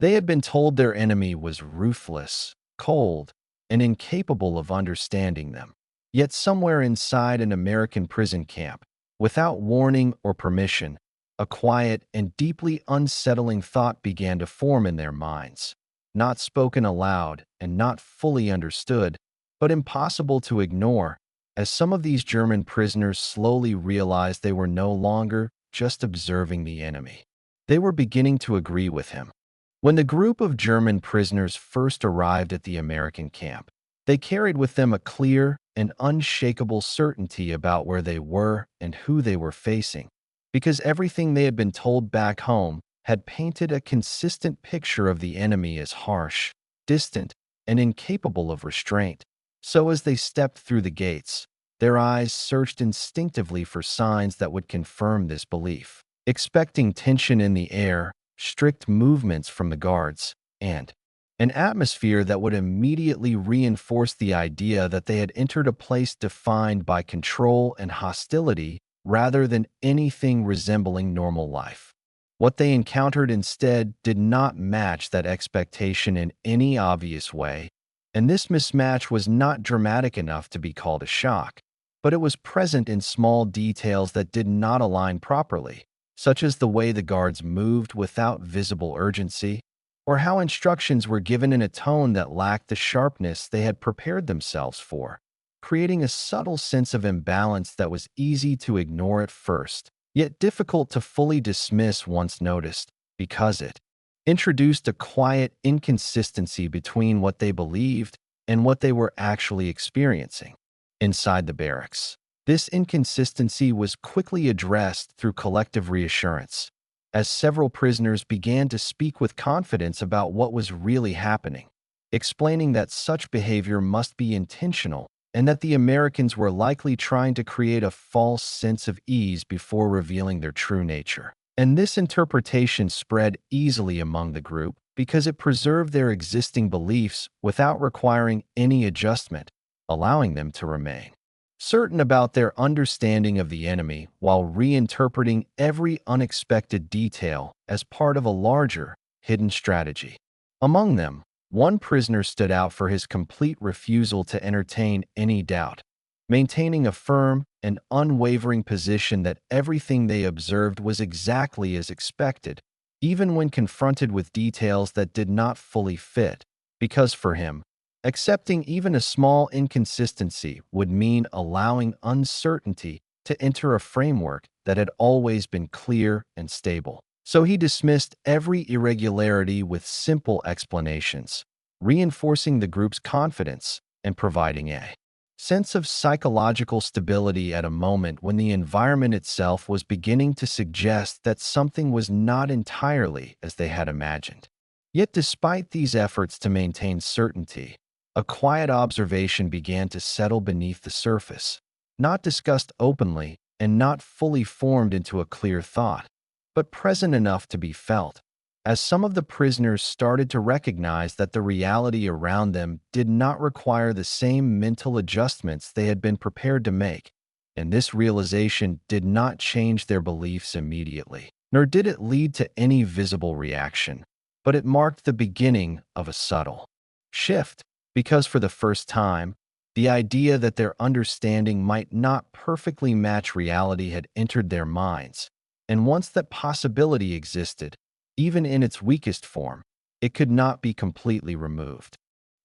They had been told their enemy was ruthless, cold, and incapable of understanding them. Yet somewhere inside an American prison camp, without warning or permission, a quiet and deeply unsettling thought began to form in their minds. Not spoken aloud and not fully understood, but impossible to ignore, as some of these German prisoners slowly realized they were no longer just observing the enemy. They were beginning to agree with him. When the group of German prisoners first arrived at the American camp, they carried with them a clear and unshakable certainty about where they were and who they were facing, because everything they had been told back home had painted a consistent picture of the enemy as harsh, distant, and incapable of restraint. So as they stepped through the gates, their eyes searched instinctively for signs that would confirm this belief, expecting tension in the air, strict movements from the guards, and an atmosphere that would immediately reinforce the idea that they had entered a place defined by control and hostility rather than anything resembling normal life. What they encountered instead did not match that expectation in any obvious way, and this mismatch was not dramatic enough to be called a shock, but it was present in small details that did not align properly, such as the way the guards moved without visible urgency, or how instructions were given in a tone that lacked the sharpness they had prepared themselves for, creating a subtle sense of imbalance that was easy to ignore at first, yet difficult to fully dismiss once noticed, because it introduced a quiet inconsistency between what they believed and what they were actually experiencing inside the barracks. This inconsistency was quickly addressed through collective reassurance, as several prisoners began to speak with confidence about what was really happening, explaining that such behavior must be intentional and that the Americans were likely trying to create a false sense of ease before revealing their true nature. And this interpretation spread easily among the group because it preserved their existing beliefs without requiring any adjustment, allowing them to remain certain about their understanding of the enemy while reinterpreting every unexpected detail as part of a larger, hidden strategy. Among them, one prisoner stood out for his complete refusal to entertain any doubt, maintaining a firm and unwavering position that everything they observed was exactly as expected, even when confronted with details that did not fully fit, because for him, accepting even a small inconsistency would mean allowing uncertainty to enter a framework that had always been clear and stable. So he dismissed every irregularity with simple explanations, reinforcing the group's confidence and providing a sense of psychological stability at a moment when the environment itself was beginning to suggest that something was not entirely as they had imagined. Yet despite these efforts to maintain certainty, a quiet observation began to settle beneath the surface, not discussed openly and not fully formed into a clear thought, but present enough to be felt, as some of the prisoners started to recognize that the reality around them did not require the same mental adjustments they had been prepared to make, and this realization did not change their beliefs immediately, nor did it lead to any visible reaction, but it marked the beginning of a subtle shift. Because for the first time, the idea that their understanding might not perfectly match reality had entered their minds, and once that possibility existed, even in its weakest form, it could not be completely removed.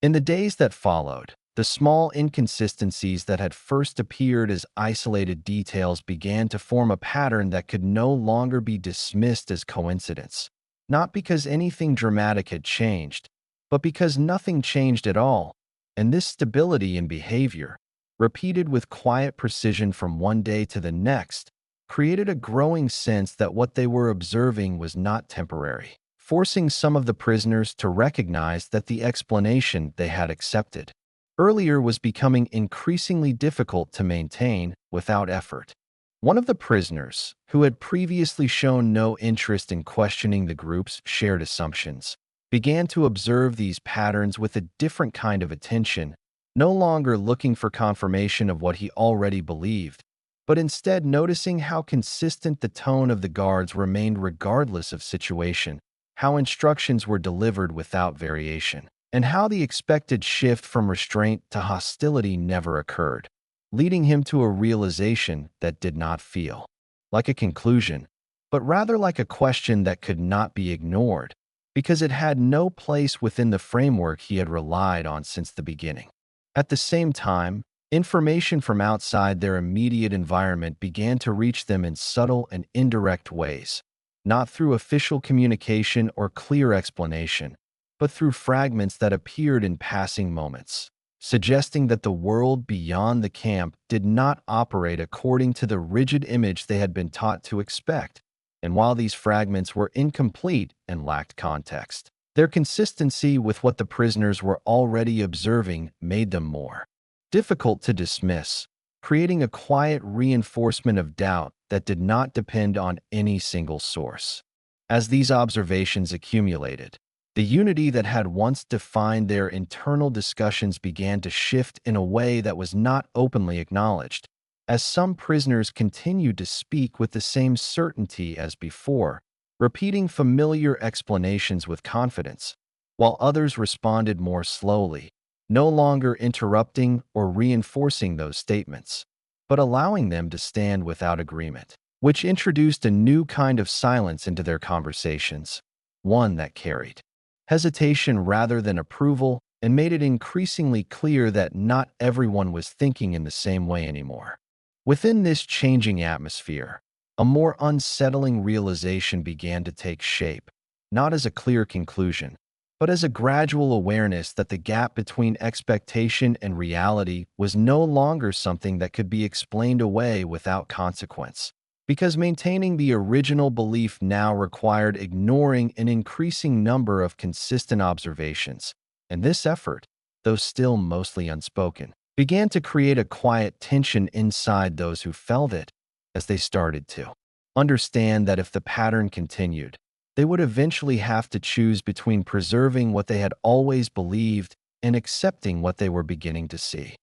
In the days that followed, the small inconsistencies that had first appeared as isolated details began to form a pattern that could no longer be dismissed as coincidence, not because anything dramatic had changed, but because nothing changed at all, and this stability in behavior, repeated with quiet precision from one day to the next, created a growing sense that what they were observing was not temporary, forcing some of the prisoners to recognize that the explanation they had accepted earlier was becoming increasingly difficult to maintain without effort. One of the prisoners, who had previously shown no interest in questioning the group's shared assumptions, began to observe these patterns with a different kind of attention, no longer looking for confirmation of what he already believed, but instead noticing how consistent the tone of the guards remained regardless of situation, how instructions were delivered without variation, and how the expected shift from restraint to hostility never occurred, leading him to a realization that did not feel like a conclusion, but rather like a question that could not be ignored, because it had no place within the framework he had relied on since the beginning. At the same time, information from outside their immediate environment began to reach them in subtle and indirect ways, not through official communication or clear explanation, but through fragments that appeared in passing moments, suggesting that the world beyond the camp did not operate according to the rigid image they had been taught to expect. And while these fragments were incomplete and lacked context, their consistency with what the prisoners were already observing made them more difficult to dismiss, creating a quiet reinforcement of doubt that did not depend on any single source. As these observations accumulated, the unity that had once defined their internal discussions began to shift in a way that was not openly acknowledged, as some prisoners continued to speak with the same certainty as before, repeating familiar explanations with confidence, while others responded more slowly, no longer interrupting or reinforcing those statements, but allowing them to stand without agreement, which introduced a new kind of silence into their conversations, one that carried hesitation rather than approval, and made it increasingly clear that not everyone was thinking in the same way anymore. Within this changing atmosphere, a more unsettling realization began to take shape, not as a clear conclusion, but as a gradual awareness that the gap between expectation and reality was no longer something that could be explained away without consequence, because maintaining the original belief now required ignoring an increasing number of consistent observations, and this effort, though still mostly unspoken, began to create a quiet tension inside those who felt it, as they started to understand that if the pattern continued, they would eventually have to choose between preserving what they had always believed and accepting what they were beginning to see.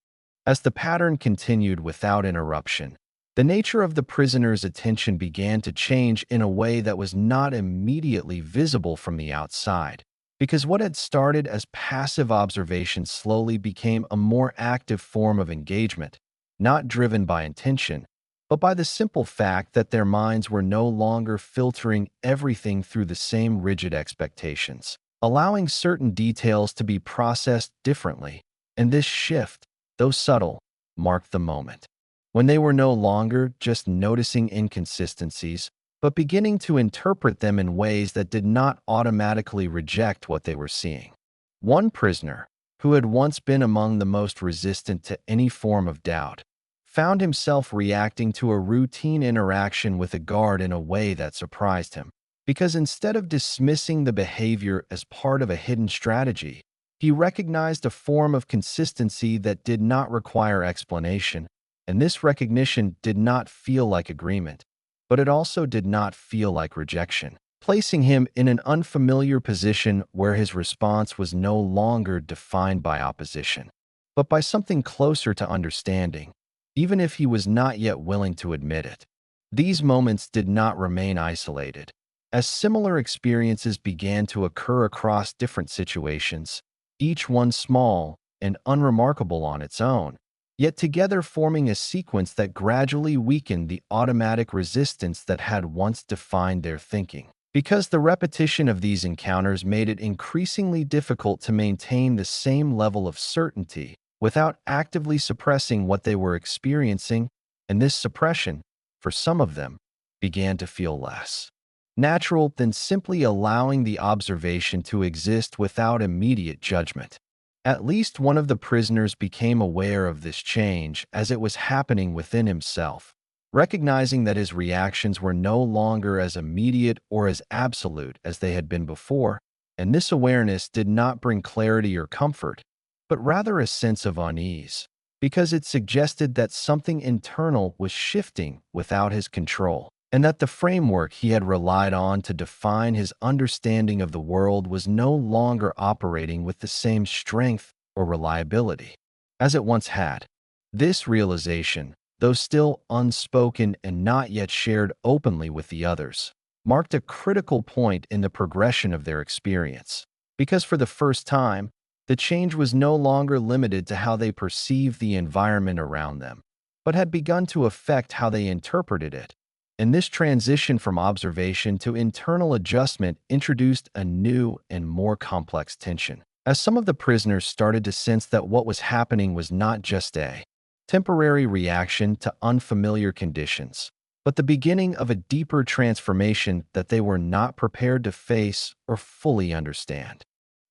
As the pattern continued without interruption, the nature of the prisoner's attention began to change in a way that was not immediately visible from the outside, because what had started as passive observation slowly became a more active form of engagement, not driven by intention, but by the simple fact that their minds were no longer filtering everything through the same rigid expectations, allowing certain details to be processed differently. And this shift, though subtle, marked the moment when they were no longer just noticing inconsistencies, but beginning to interpret them in ways that did not automatically reject what they were seeing. One prisoner, who had once been among the most resistant to any form of doubt, found himself reacting to a routine interaction with a guard in a way that surprised him, because instead of dismissing the behavior as part of a hidden strategy, he recognized a form of consistency that did not require explanation, and this recognition did not feel like agreement, but it also did not feel like rejection, placing him in an unfamiliar position where his response was no longer defined by opposition, but by something closer to understanding, even if he was not yet willing to admit it. These moments did not remain isolated, as similar experiences began to occur across different situations, each one small and unremarkable on its own, yet together forming a sequence that gradually weakened the automatic resistance that had once defined their thinking. Because the repetition of these encounters made it increasingly difficult to maintain the same level of certainty without actively suppressing what they were experiencing, and this suppression, for some of them, began to feel less natural than simply allowing the observation to exist without immediate judgment. At least one of the prisoners became aware of this change as it was happening within himself, recognizing that his reactions were no longer as immediate or as absolute as they had been before, and this awareness did not bring clarity or comfort, but rather a sense of unease, because it suggested that something internal was shifting without his control, and that the framework he had relied on to define his understanding of the world was no longer operating with the same strength or reliability as it once had. This realization, though still unspoken and not yet shared openly with the others, marked a critical point in the progression of their experience. Because for the first time, the change was no longer limited to how they perceived the environment around them, but had begun to affect how they interpreted it. And this transition from observation to internal adjustment introduced a new and more complex tension. As some of the prisoners started to sense that what was happening was not just a temporary reaction to unfamiliar conditions, but the beginning of a deeper transformation that they were not prepared to face or fully understand.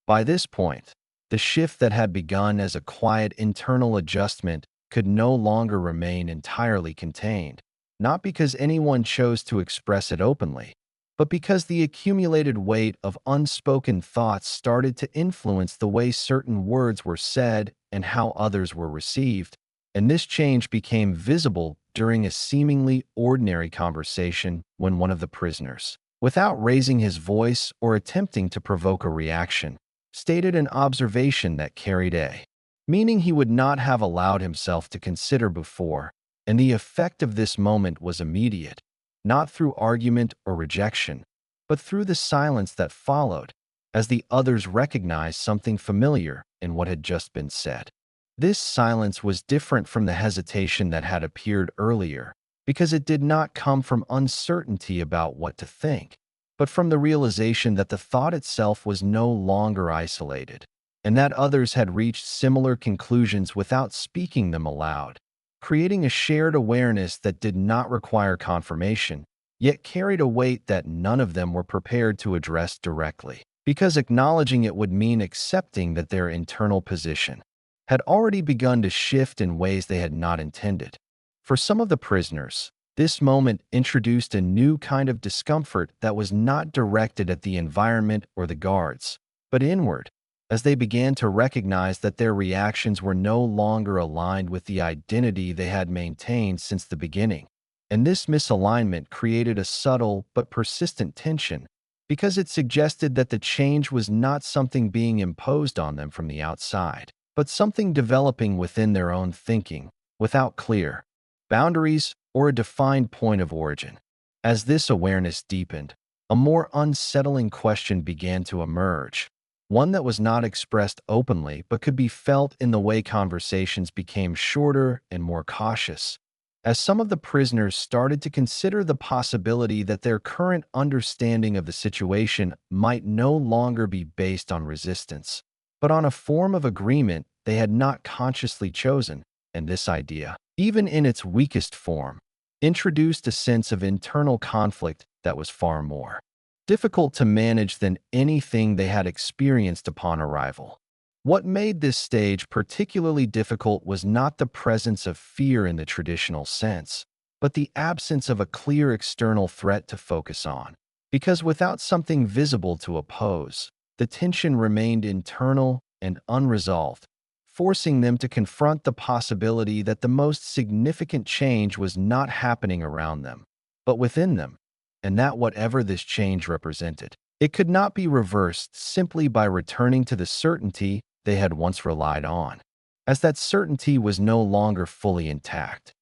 By this point, the shift that had begun as a quiet internal adjustment could no longer remain entirely contained, not because anyone chose to express it openly, but because the accumulated weight of unspoken thoughts started to influence the way certain words were said and how others were received. And this change became visible during a seemingly ordinary conversation when one of the prisoners, without raising his voice or attempting to provoke a reaction, stated an observation that carried a meaning he would not have allowed himself to consider before, and the effect of this moment was immediate, not through argument or rejection, but through the silence that followed, as the others recognized something familiar in what had just been said. This silence was different from the hesitation that had appeared earlier, because it did not come from uncertainty about what to think, but from the realization that the thought itself was no longer isolated, and that others had reached similar conclusions without speaking them aloud, creating a shared awareness that did not require confirmation, yet carried a weight that none of them were prepared to address directly, because acknowledging it would mean accepting that their internal position had already begun to shift in ways they had not intended. For some of the prisoners, this moment introduced a new kind of discomfort that was not directed at the environment or the guards, but inward, as they began to recognize that their reactions were no longer aligned with the identity they had maintained since the beginning. And this misalignment created a subtle but persistent tension, because it suggested that the change was not something being imposed on them from the outside, but something developing within their own thinking, without clear boundaries or a defined point of origin. As this awareness deepened, a more unsettling question began to emerge, one that was not expressed openly but could be felt in the way conversations became shorter and more cautious, as some of the prisoners started to consider the possibility that their current understanding of the situation might no longer be based on resistance, but on a form of agreement they had not consciously chosen. And this idea, even in its weakest form, introduced a sense of internal conflict that was far more difficult to manage than anything they had experienced upon arrival. What made this stage particularly difficult was not the presence of fear in the traditional sense, but the absence of a clear external threat to focus on. Because without something visible to oppose, the tension remained internal and unresolved, forcing them to confront the possibility that the most significant change was not happening around them, but within them, and that whatever this change represented, it could not be reversed simply by returning to the certainty they had once relied on, as that certainty was no longer fully intact.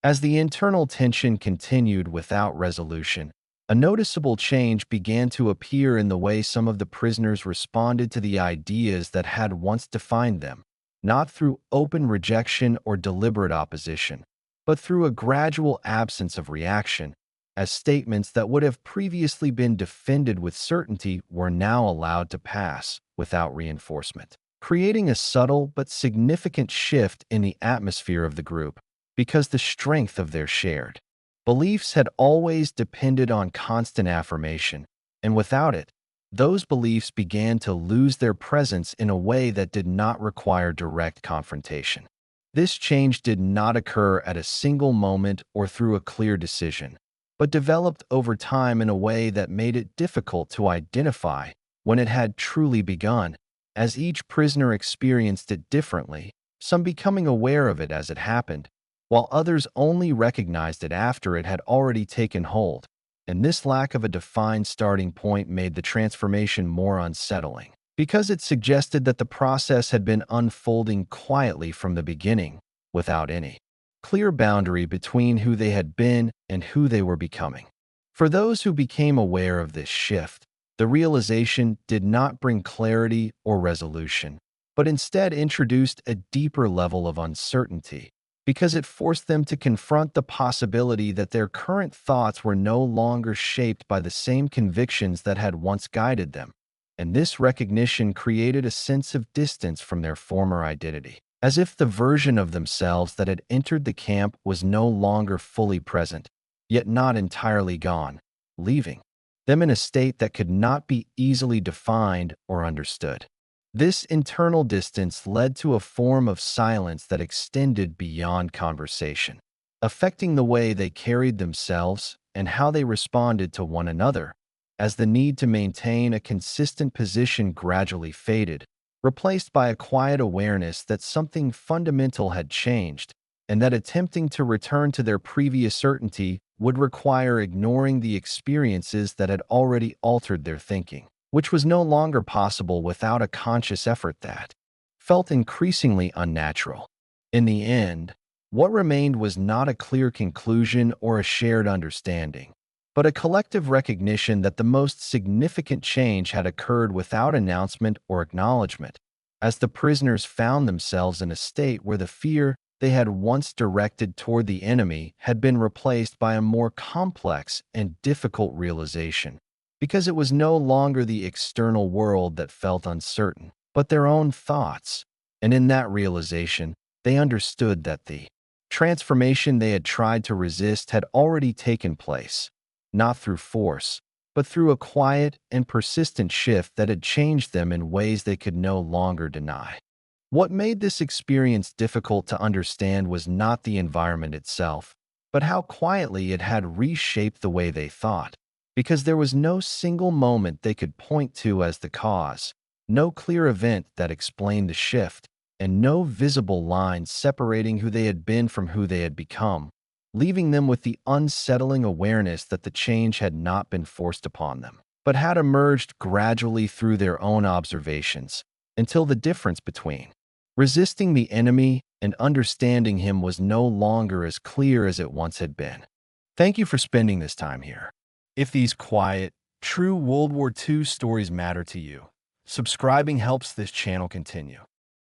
As the internal tension continued without resolution, a noticeable change began to appear in the way some of the prisoners responded to the ideas that had once defined them, not through open rejection or deliberate opposition, but through a gradual absence of reaction, as statements that would have previously been defended with certainty were now allowed to pass without reinforcement, creating a subtle but significant shift in the atmosphere of the group, because the strength of their shared beliefs had always depended on constant affirmation, and without it, those beliefs began to lose their presence in a way that did not require direct confrontation. This change did not occur at a single moment or through a clear decision, but developed over time in a way that made it difficult to identify when it had truly begun, as each prisoner experienced it differently, some becoming aware of it as it happened, while others only recognized it after it had already taken hold. And this lack of a defined starting point made the transformation more unsettling, because it suggested that the process had been unfolding quietly from the beginning, without any clear boundary between who they had been and who they were becoming. For those who became aware of this shift, the realization did not bring clarity or resolution, but instead introduced a deeper level of uncertainty, because it forced them to confront the possibility that their current thoughts were no longer shaped by the same convictions that had once guided them. And this recognition created a sense of distance from their former identity, as if the version of themselves that had entered the camp was no longer fully present, yet not entirely gone, leaving them in a state that could not be easily defined or understood. This internal distance led to a form of silence that extended beyond conversation, affecting the way they carried themselves and how they responded to one another, as the need to maintain a consistent position gradually faded, replaced by a quiet awareness that something fundamental had changed, and that attempting to return to their previous certainty would require ignoring the experiences that had already altered their thinking, which was no longer possible without a conscious effort that felt increasingly unnatural. In the end, what remained was not a clear conclusion or a shared understanding, but a collective recognition that the most significant change had occurred without announcement or acknowledgement, as the prisoners found themselves in a state where the fear they had once directed toward the enemy had been replaced by a more complex and difficult realization, because it was no longer the external world that felt uncertain, but their own thoughts. And in that realization, they understood that the transformation they had tried to resist had already taken place, not through force, but through a quiet and persistent shift that had changed them in ways they could no longer deny. What made this experience difficult to understand was not the environment itself, but how quietly it had reshaped the way they thought, because there was no single moment they could point to as the cause, no clear event that explained the shift, and no visible line separating who they had been from who they had become, leaving them with the unsettling awareness that the change had not been forced upon them, but had emerged gradually through their own observations, until the difference between resisting the enemy and understanding him was no longer as clear as it once had been. Thank you for spending this time here. If these quiet, true World War II stories matter to you, subscribing helps this channel continue.